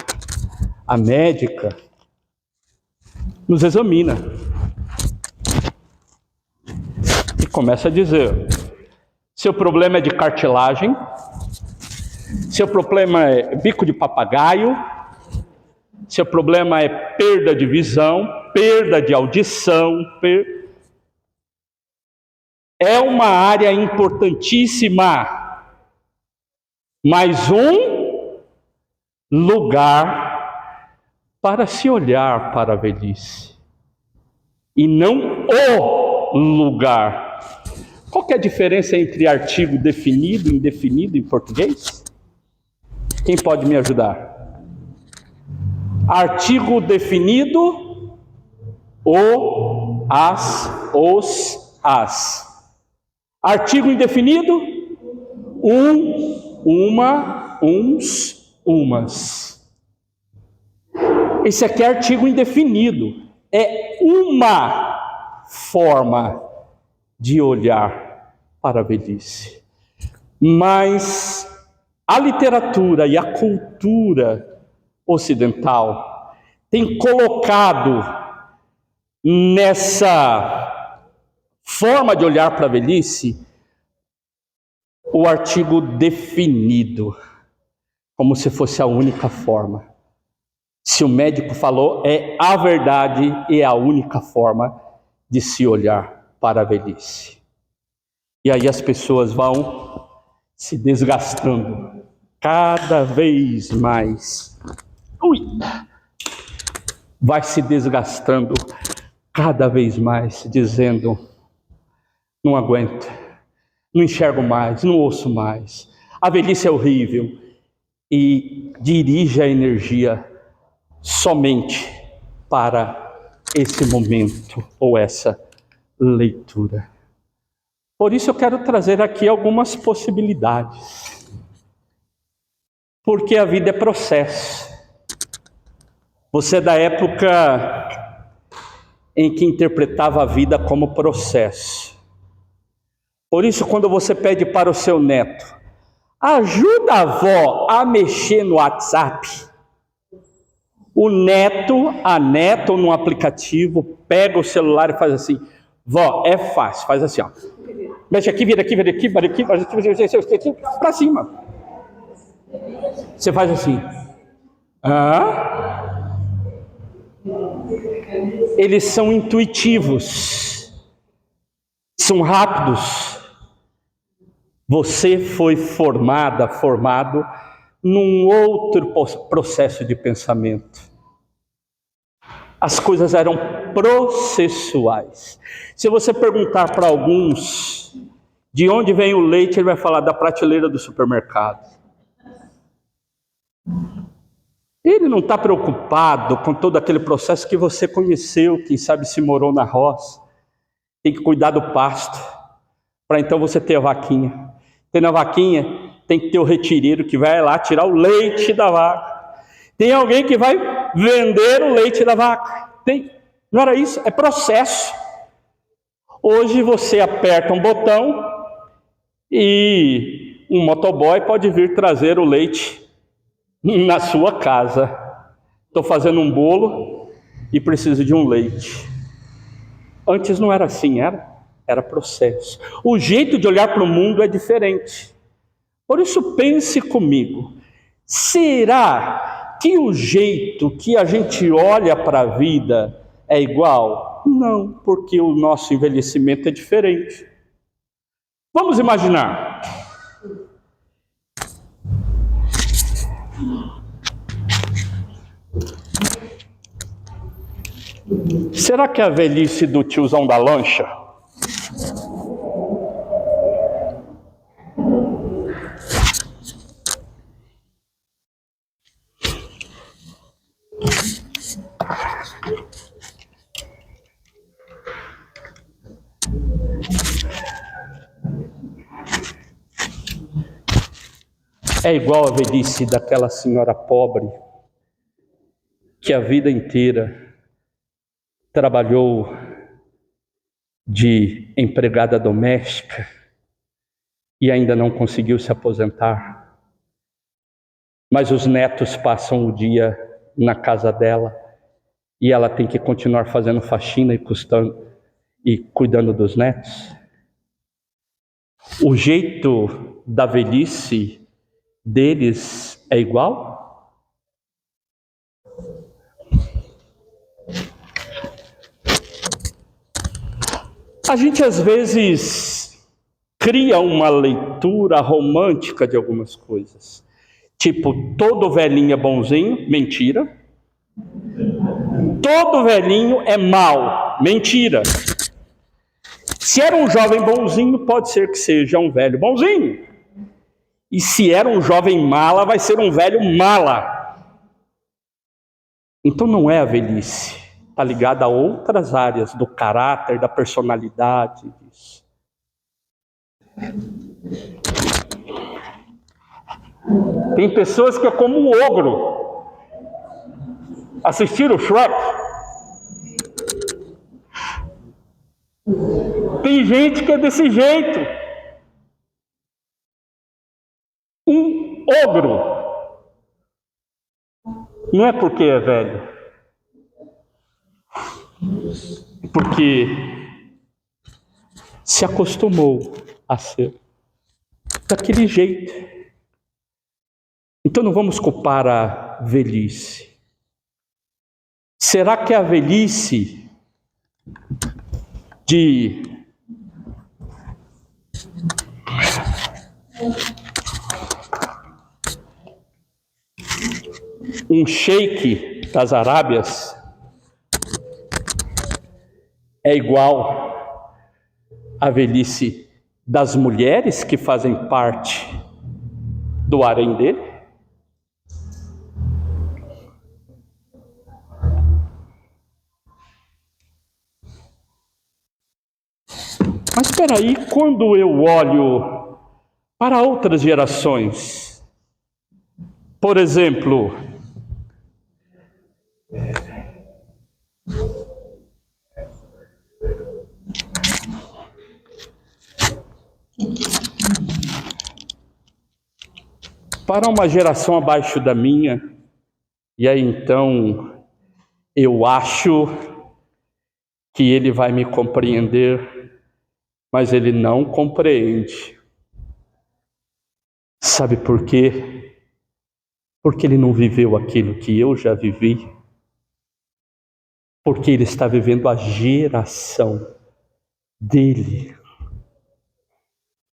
a médica, nos examina e começa a dizer: seu problema é de cartilagem, seu problema é bico de papagaio, seu problema é perda de visão, perda de audição. É uma área importantíssima, mas um lugar para se olhar para a velhice, e não o lugar. Qual que é a diferença entre artigo definido e indefinido em português? Quem pode me ajudar? Artigo definido, o, as, os, as. Artigo indefinido, um, uma, uns, umas. Esse aqui é artigo indefinido. É uma forma de olhar para a velhice. Mas a literatura e a cultura ocidental tem colocado nessa forma de olhar para a velhice o artigo definido, como se fosse a única forma. Se o médico falou, é a verdade e é a única forma de se olhar para a velhice. E aí as pessoas vão se desgastando cada vez mais. vai se desgastando cada vez mais, dizendo: não aguento, não enxergo mais, não ouço mais, a velhice é horrível, e dirige a energia somente para esse momento ou essa leitura. Por isso eu quero trazer aqui algumas possibilidades. Porque a vida é processo. Você é da época em que interpretava a vida como processo. Por isso, quando você pede para o seu neto: ajuda a avó a mexer no WhatsApp, o neto, a neta, no aplicativo, pega o celular e faz assim: vó, é fácil, faz assim, ó. Mexe aqui, vira aqui, vira aqui, vira aqui, para cima. Você faz assim. Eles são intuitivos, são rápidos. Você foi formado num outro processo de pensamento. As coisas eram processuais. Se você perguntar para alguns de onde vem o leite, ele vai falar da prateleira do supermercado. Ele não está preocupado com todo aquele processo que você conheceu, quem sabe se morou na roça. Tem que cuidar do pasto, para então você ter a vaquinha. Tendo a vaquinha, tem que ter o retireiro que vai lá tirar o leite da vaca. Tem alguém que vai vender o leite da vaca. Não era isso? É processo. Hoje você aperta um botão e um motoboy pode vir trazer o leite na sua casa. Estou fazendo um bolo e preciso de um leite. Antes não era assim, era processo. O jeito de olhar para o mundo é diferente. Por isso pense comigo: será que o jeito que a gente olha para a vida é igual? Não, porque o nosso envelhecimento é diferente. Vamos imaginar. Será que a velhice do tiozão da lancha é igual à velhice daquela senhora pobre que a vida inteira trabalhou de empregada doméstica e ainda não conseguiu se aposentar? Mas os netos passam o dia na casa dela e ela tem que continuar fazendo faxina e cuidando dos netos? O jeito da velhice deles é igual? A gente às vezes cria uma leitura romântica de algumas coisas. Tipo, todo velhinho é bonzinho, mentira. Todo velhinho é mau, mentira. Se era um jovem bonzinho, pode ser que seja um velho bonzinho. E se era um jovem mala, vai ser um velho mala. Então não é a velhice. Está ligada a outras áreas do caráter, da personalidade. Disso. Tem pessoas que é como um ogro. Assistiram o Shrek? Tem gente que é desse jeito. Um ogro. Não é porque é velho. Porque se acostumou a ser daquele jeito. Então não vamos culpar a velhice. Será que a velhice de um sheik das Arábias é igual à velhice das mulheres que fazem parte do harém dele? Mas espera aí, quando eu olho para outras gerações, por exemplo, para uma geração abaixo da minha, e aí então eu acho que ele vai me compreender, mas ele não compreende. Sabe por quê? Porque ele não viveu aquilo que eu já vivi. Porque ele está vivendo a geração dele.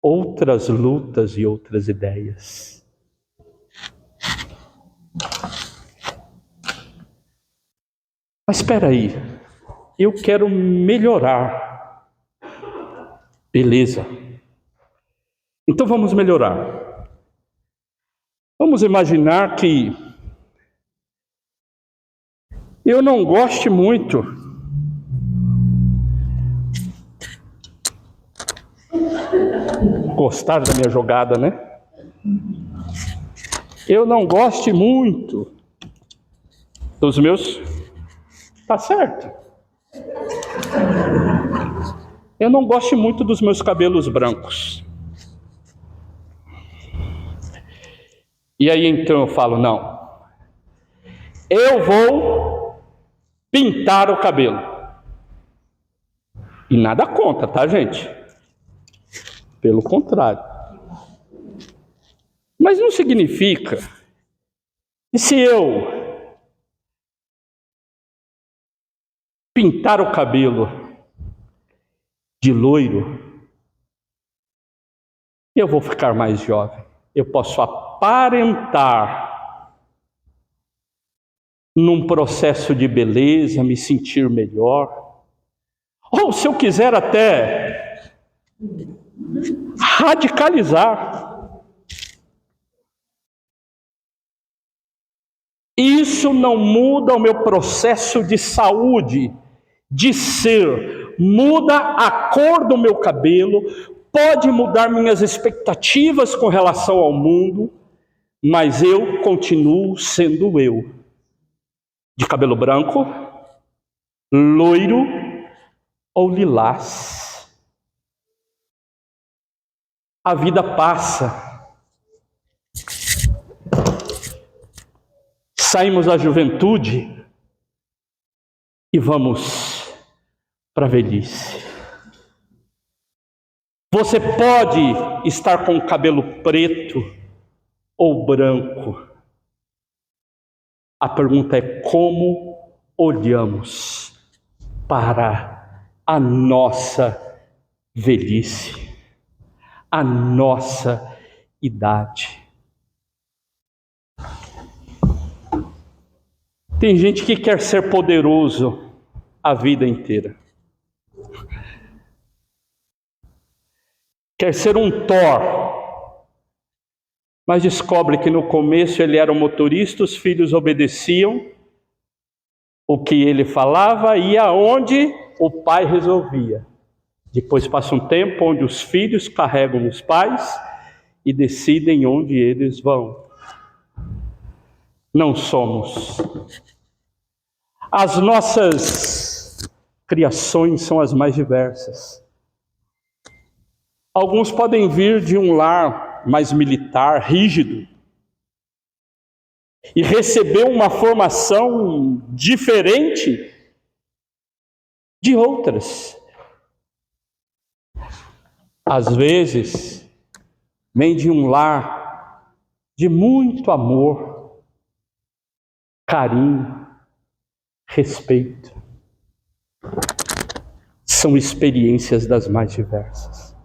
Outras lutas e outras ideias. Mas espera aí, eu quero melhorar. Beleza. Então vamos melhorar. Vamos imaginar que eu não goste muito gostar da minha jogada, né? Eu não goste muito dos meus... Tá certo. Eu não gosto muito dos meus cabelos brancos. E aí então eu falo, não, eu vou pintar o cabelo. E nada contra, tá, gente? Pelo contrário. Mas não significa que se eu pintar o cabelo de loiro, eu vou ficar mais jovem. Eu posso aparentar num processo de beleza, me sentir melhor. Ou se eu quiser até radicalizar. Isso não muda o meu processo de saúde, de ser. Muda a cor do meu cabelo, pode mudar minhas expectativas com relação ao mundo, mas eu continuo sendo eu. De cabelo branco, loiro ou lilás. A vida passa. Saímos da juventude e vamos para a velhice. Você pode estar com o cabelo preto ou branco. A pergunta é como olhamos para a nossa velhice, a nossa idade. Tem gente que quer ser poderoso a vida inteira. Quer ser um Thor, mas descobre que no começo ele era um motorista, os filhos obedeciam o que ele falava e aonde o pai resolvia. Depois passa um tempo onde os filhos carregam os pais e decidem onde eles vão. Não somos. As nossas criações são as mais diversas. Alguns podem vir de um lar mais militar, rígido, e receber uma formação diferente de outras. Às vezes, vem de um lar de muito amor, carinho, respeito. São experiências das mais diversas.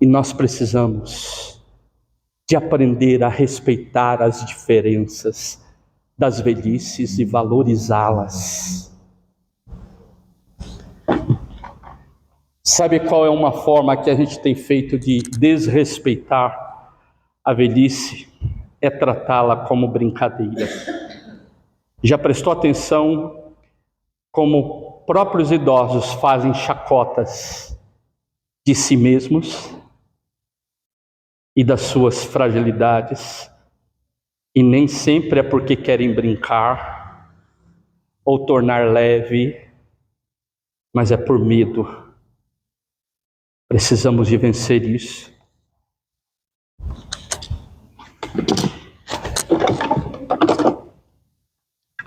E nós precisamos de aprender a respeitar as diferenças das velhices e valorizá-las. Sabe qual é uma forma que a gente tem feito de desrespeitar a velhice? É tratá-la como brincadeira. Já prestou atenção como próprios idosos fazem chacotas de si mesmos e das suas fragilidades? E nem sempre é porque querem brincar ou tornar leve, mas é por medo. Precisamos de vencer isso.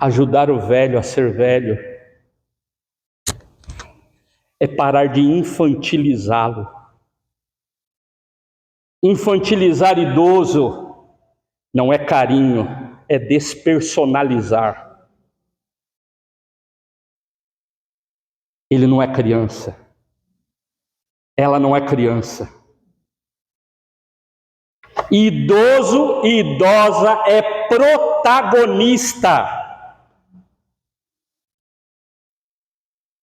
Ajudar o velho a ser velho é parar de infantilizá-lo. Infantilizar idoso não é carinho, é despersonalizar. Ele não é criança. Ela não é criança. Idoso e idosa é protagonista.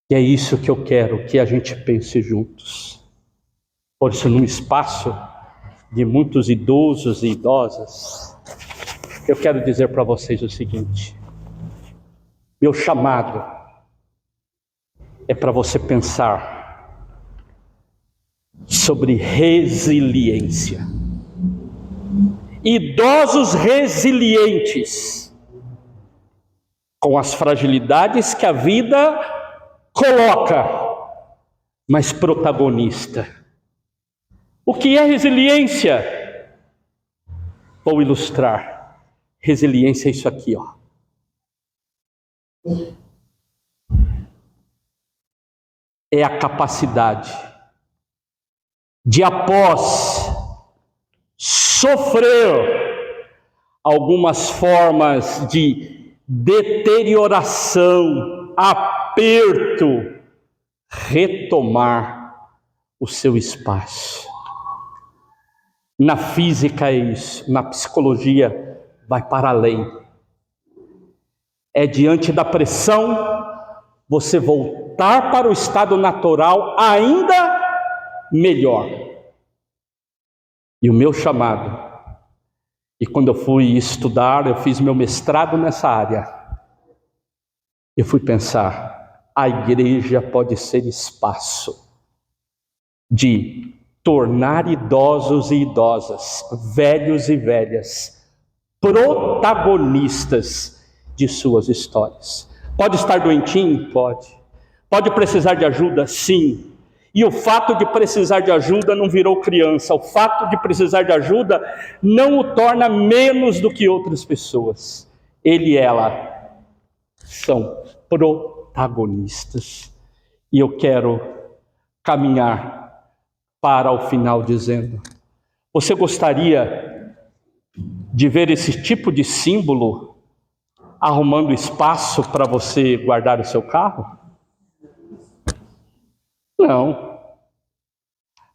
E é isso que eu quero que a gente pense juntos. Por isso, num espaço de muitos idosos e idosas, eu quero dizer para vocês o seguinte: meu chamado é para você pensar sobre resiliência. Idosos resilientes com as fragilidades que a vida coloca, mas protagonista. O que é resiliência? Vou ilustrar. Resiliência é isso aqui, ó. É a capacidade de, após sofrer algumas formas de deterioração, aperto, retomar o seu espaço. Na física é isso, na psicologia vai para além. É diante da pressão você voltar para o estado natural ainda melhor. E o meu chamado, e quando eu fui estudar, eu fiz meu mestrado nessa área, eu fui pensar, a igreja pode ser espaço de tornar idosos e idosas, velhos e velhas, protagonistas de suas histórias. Pode estar doentinho? Pode. Pode precisar de ajuda? Sim. E o fato de precisar de ajuda não virou criança. O fato de precisar de ajuda não o torna menos do que outras pessoas. Ele e ela são protagonistas. E eu quero caminhar para o final dizendo: você gostaria de ver esse tipo de símbolo arrumando espaço para você guardar o seu carro? Não.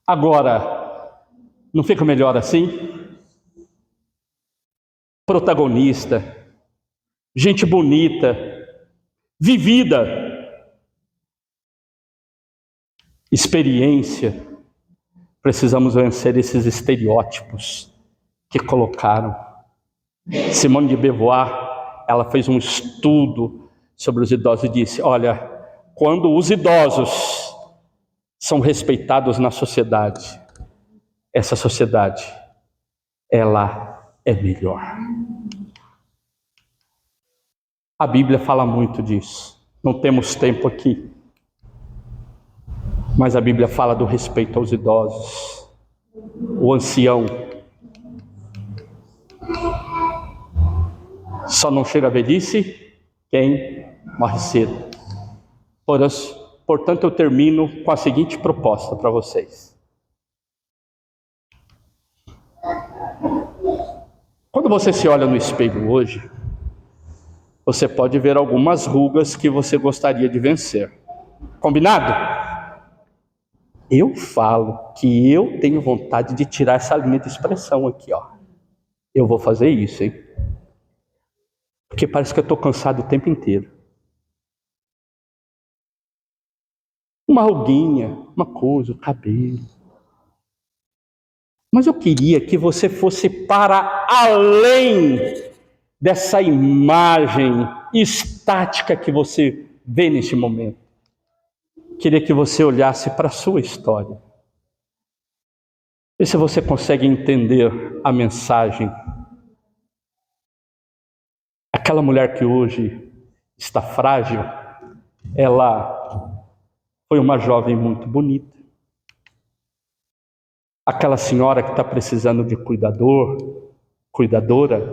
Agora, não fica melhor assim? Protagonista, gente bonita, vivida, experiência. Precisamos vencer esses estereótipos que colocaram. Simone de Beauvoir, ela fez um estudo sobre os idosos e disse: olha, quando os idosos são respeitados na sociedade, essa sociedade, ela é melhor. A Bíblia fala muito disso. Não temos tempo aqui, mas a Bíblia fala do respeito aos idosos, o ancião. Só não chega a velhice quem morre cedo. Portanto, eu termino com a seguinte proposta para vocês. Quando você se olha no espelho hoje, você pode ver algumas rugas que você gostaria de vencer. Combinado? Eu falo que eu tenho vontade de tirar essa linha de expressão aqui, ó. Eu vou fazer isso, hein? Porque parece que eu estou cansado o tempo inteiro. Uma ruguinha, uma coisa, o cabelo. Mas eu queria que você fosse para além dessa imagem estática que você vê neste momento. Queria que você olhasse para a sua história. Vê se você consegue entender a mensagem. Aquela mulher que hoje está frágil, ela foi uma jovem muito bonita. Aquela senhora que está precisando de cuidadora,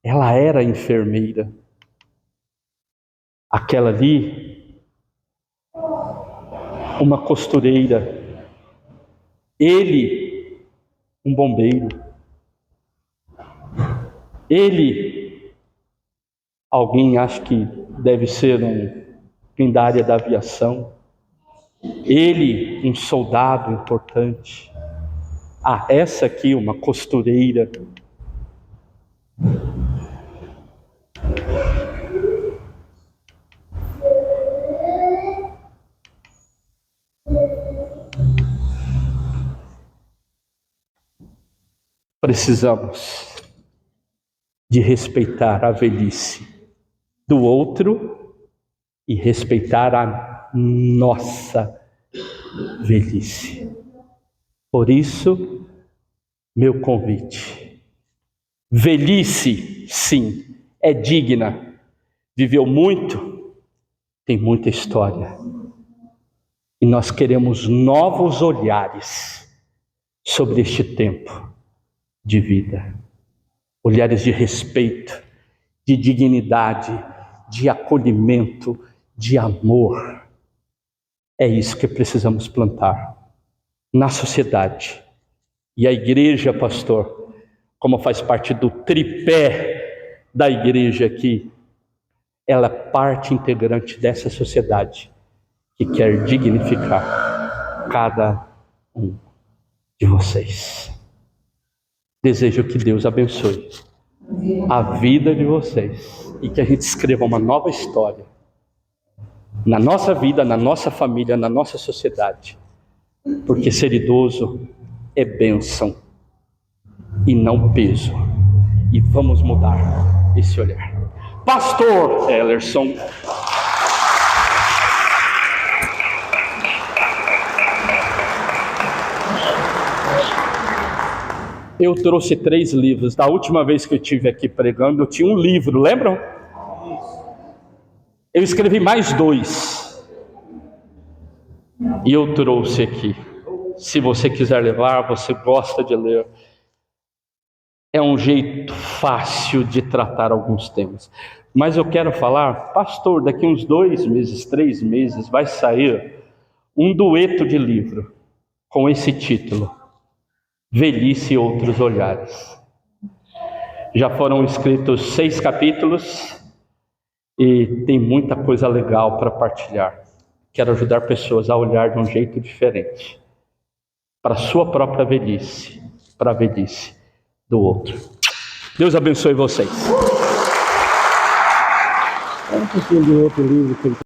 ela era enfermeira. Aquela ali, uma costureira. Ele, um bombeiro. Ele, alguém acha que deve ser alguém da área da aviação. Ele, um soldado importante. Essa aqui, uma costureira. Precisamos de respeitar a velhice do outro e respeitar a nossa velhice. Por isso, meu convite. Velhice, sim, é digna. Viveu muito, tem muita história. E nós queremos novos olhares sobre este tempo de vida. Olhares de respeito, de dignidade, de acolhimento, de amor. É isso que precisamos plantar na sociedade. E a igreja, pastor, como faz parte do tripé da igreja aqui, ela é parte integrante dessa sociedade que quer dignificar cada um de vocês. Desejo que Deus abençoe a vida de vocês e que a gente escreva uma nova história na nossa vida, na nossa família, na nossa sociedade. Porque ser idoso é bênção e não peso. E vamos mudar esse olhar. Pastor Ellerson. Eu trouxe 3 livros. Da última vez que eu estive aqui pregando, eu tinha um livro, lembram? Eu escrevi mais 2. E eu trouxe aqui. Se você quiser levar, você gosta de ler. É um jeito fácil de tratar alguns temas. Mas eu quero falar, pastor, daqui uns 2 meses, 3 meses, vai sair um dueto de livro com esse título: Velhice e Outros Olhares. Já foram escritos 6 capítulos e tem muita coisa legal para partilhar. Quero ajudar pessoas a olhar de um jeito diferente para a sua própria velhice, para a velhice do outro. Deus abençoe vocês. Um pouquinho de outro livro que ele